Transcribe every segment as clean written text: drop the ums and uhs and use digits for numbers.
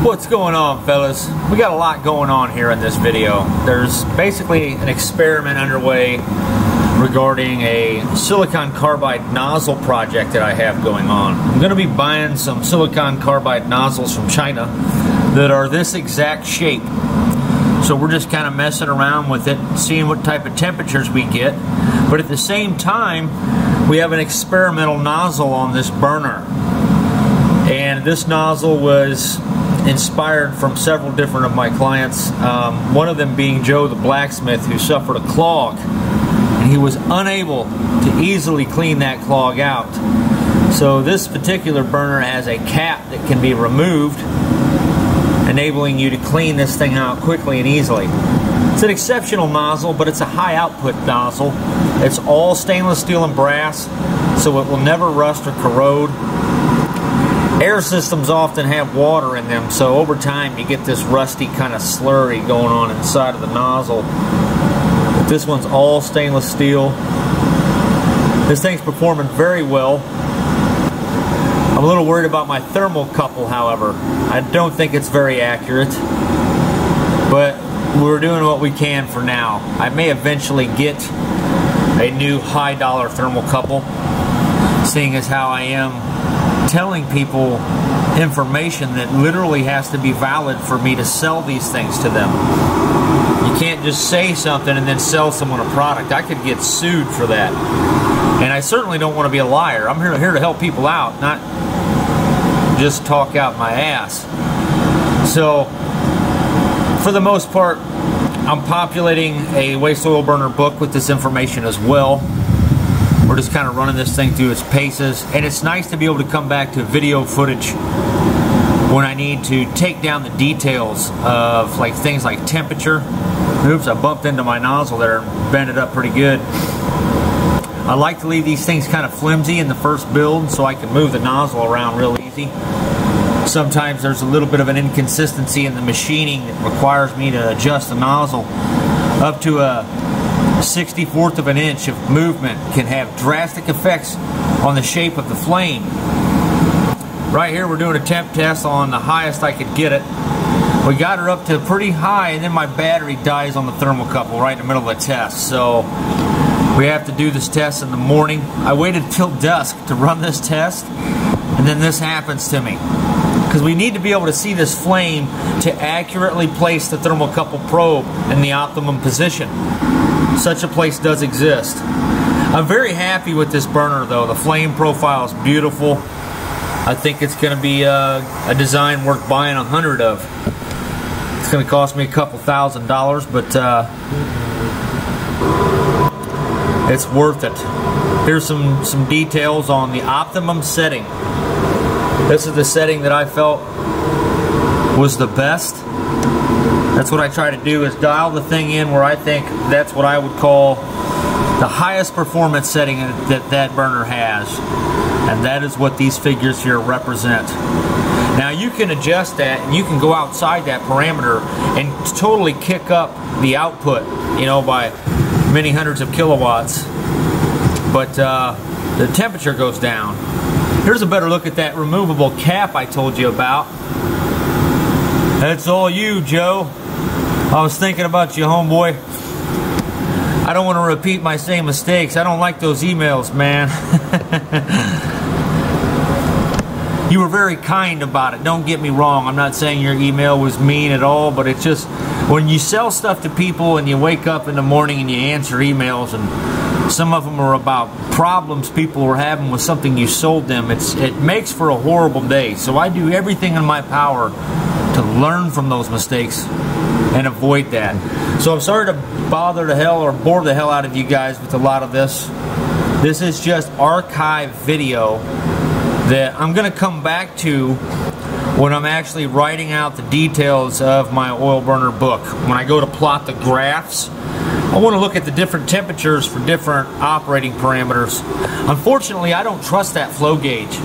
What's going on, fellas? We got a lot going on here in this video. There's basically an experiment underway regarding a silicon carbide nozzle project that I have going on. I'm going to be buying some silicon carbide nozzles from China that are this exact shape. So we're just kind of messing around with it, seeing what type of temperatures we get. But at the same time, we have an experimental nozzle on this burner. And this nozzle was inspired from several different of my clients, one of them being Joe the blacksmith, who suffered a clog and he was unable to easily clean that clog out. So this particular burner has a cap that can be removed, enabling you to clean this thing out quickly and easily. It's an exceptional nozzle, but it's a high output nozzle. It's all stainless steel and brass, so it will never rust or corrode. Air systems often have water in them, so over time you get this rusty kind of slurry going on inside of the nozzle. But this one's all stainless steel. This thing's performing very well. I'm a little worried about my thermocouple, however. I don't think it's very accurate, but we're doing what we can for now. I may eventually get a new high dollar thermocouple, seeing as how I am telling people information that literally has to be valid for me to sell these things to them. You can't just say something and then sell someone a product. I could get sued for that. And I certainly don't want to be a liar. I'm here to help people out, not just talk out my ass. So, for the most part, I'm populating a waste oil burner book with this information as well. We're just kind of running this thing through its paces, and it's nice to be able to come back to video footage when I need to take down the details of things like temperature. Oops, I bumped into my nozzle there and bent it up pretty good. I like to leave these things kind of flimsy in the first build so I can move the nozzle around real easy. Sometimes there's a little bit of an inconsistency in the machining that requires me to adjust the nozzle. Up to a 1/64 of an inch of movement can have drastic effects on the shape of the flame. Right here we're doing a temp test on the highest I could get it. We got her up to pretty high, and then my battery dies on the thermocouple right in the middle of the test. So we have to do this test in the morning. I waited till dusk to run this test, and then this happens to me. Because we need to be able to see this flame to accurately place the thermocouple probe in the optimum position. Such a place does exist. I'm very happy with this burner though. The flame profile is beautiful. I think it's going to be a design worth buying 100 of. It's going to cost me a couple $1,000s, but it's worth it. Here's some details on the optimum setting. This is the setting that I felt was the best. That's what I try to do, is dial the thing in where I think that's what I would call the highest performance setting that burner has. And that is what these figures here represent. Now you can adjust that, and you can go outside that parameter and totally kick up the output, you know, by many hundreds of kilowatts. But the temperature goes down. Here's a better look at that removable cap I told you about. That's all you, Joe. I was thinking about you, homeboy. I don't want to repeat my same mistakes. I don't like those emails, man. You were very kind about it. Don't get me wrong. I'm not saying your email was mean at all, but it's just when you sell stuff to people and you wake up in the morning and you answer emails, and some of them are about problems people are having with something you sold them, it makes for a horrible day. So I do everything in my power to learn from those mistakes and avoid that. So I'm sorry to bother the hell or bore the hell out of you guys with a lot of this. This is just archive video that I'm going to come back to when I'm actually writing out the details of my oil burner book. When I go to plot the graphs, I want to look at the different temperatures for different operating parameters. Unfortunately, I don't trust that flow gauge.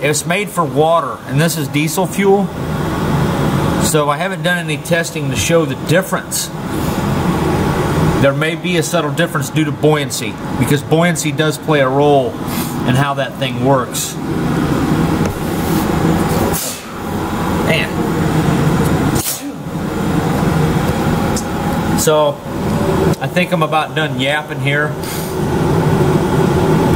It's made for water, and this is diesel fuel. So I haven't done any testing to show the difference. There may be a subtle difference due to buoyancy, because buoyancy does play a role in how that thing works. So I think I'm about done yapping here.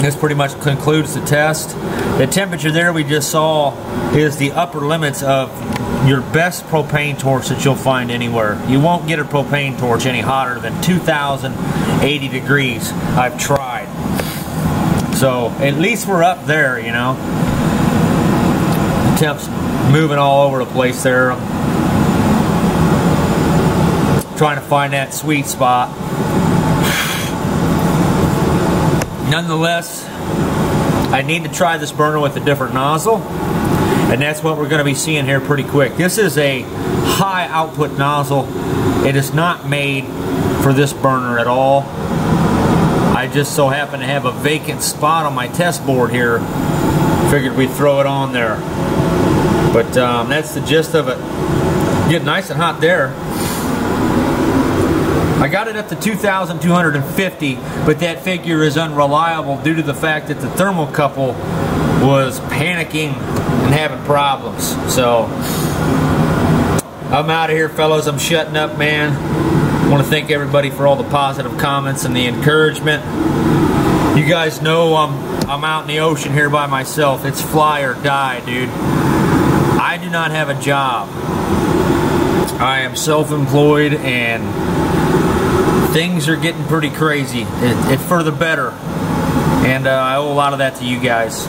This pretty much concludes the test. The temperature there we just saw is the upper limits of your best propane torch that you'll find anywhere. You won't get a propane torch any hotter than 2,080 degrees. I've tried. So at least we're up there, you know. The temp's moving all over the place there. I'm trying to find that sweet spot. Nonetheless, I need to try this burner with a different nozzle, and that's what we're going to be seeing here pretty quick. This is a high output nozzle. It is not made for this burner at all. I just so happen to have a vacant spot on my test board here. Figured we'd throw it on there. But that's the gist of it. Getting nice and hot there. I got it up to 2,250, but that figure is unreliable due to the fact that the thermocouple was panicking and having problems. So I'm out of here, fellows. I'm shutting up, man. I want to thank everybody for all the positive comments and the encouragement. You guys know I'm out in the ocean here by myself. It's fly or die, dude. I do not have a job. I am self-employed, and things are getting pretty crazy. It's for the better, and I owe a lot of that to you guys.